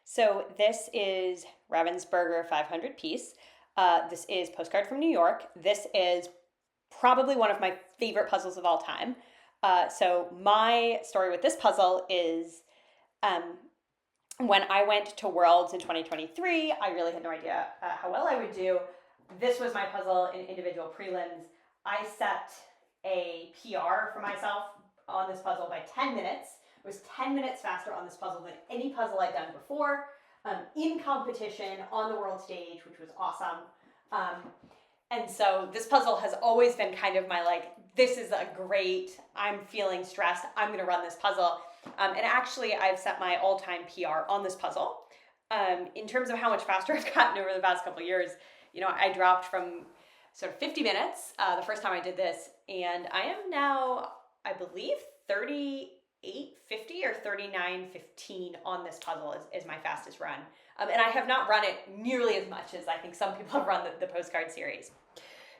So this is Ravensburger 500 piece. This is Postcard from New York. This is probably one of my favorite puzzles of all time. So my story with this puzzle is um, when I went to Worlds in 2023, I really had no idea how well I would do. This was my puzzle in individual prelims. I set a PR for myself on this puzzle by 10 minutes. It was 10 minutes faster on this puzzle than any puzzle I'd done before, in competition on the world stage, which was awesome. And so this puzzle has always been kind of my this is a great, I'm feeling stressed, I'm gonna run this puzzle. And actually I've set my all-time PR on this puzzle. In terms of how much faster I've gotten over the past couple of years, I dropped from sort of 50 minutes the first time I did this, and I am now, I believe, 38:50 or 39:15 on this puzzle is my fastest run. And I have not run it nearly as much as I think some people have run the Postcard series.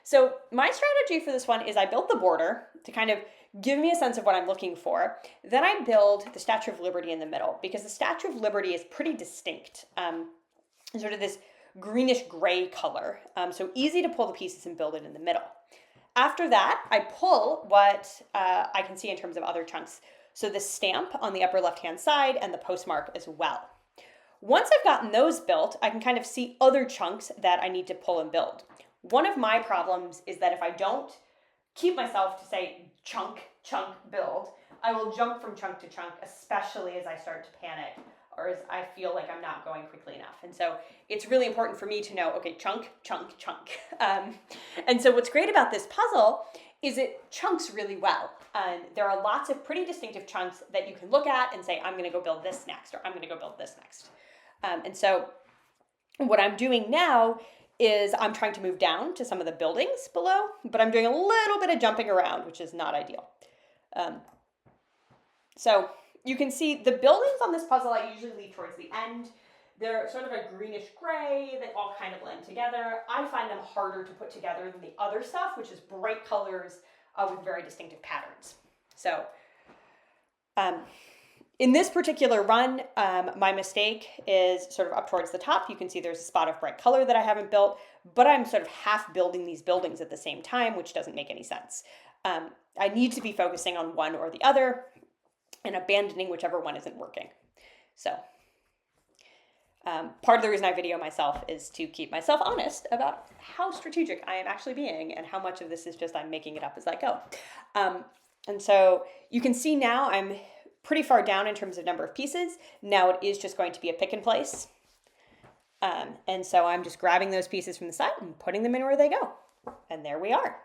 So my strategy for this one is I built the border to kind of give me a sense of what I'm looking for. Then I build the Statue of Liberty in the middle, because the Statue of Liberty is pretty distinct. Sort of this greenish gray color. So easy to pull the pieces and build it in the middle. After that, I pull what I can see in terms of other chunks. So the stamp on the upper left-hand side and the postmark as well. Once I've gotten those built, I can kind of see other chunks that I need to pull and build. One of my problems is that if I don't keep myself to say chunk, build, I will jump from chunk to chunk, especially as I start to panic or as I feel like I'm not going quickly enough. And so it's really important for me to know, okay, chunk. And so what's great about this puzzle is it chunks really well. There are lots of pretty distinctive chunks that you can look at and say, I'm going to go build this next, or I'm going to go build this next. And so what I'm doing now is I'm trying to move down to some of the buildings below, but I'm doing a little bit of jumping around, which is not ideal. So you can see the buildings on this puzzle I usually leave towards the end. They're sort of a greenish gray that all kind of blend together. I find them harder to put together than the other stuff, which is bright colors with very distinctive patterns. So in this particular run, my mistake is sort of up towards the top. You can see there's a spot of bright color that I haven't built, but I'm sort of half building these buildings at the same time, which doesn't make any sense. I need to be focusing on one or the other and abandoning whichever one isn't working. So part of the reason I video myself is to keep myself honest about how strategic I am actually being and how much of this is just I'm making it up as I go. And so you can see now I'm pretty far down in terms of number of pieces. Now it is just going to be a pick and place. And so I'm just grabbing those pieces from the side and putting them in where they go. And there we are.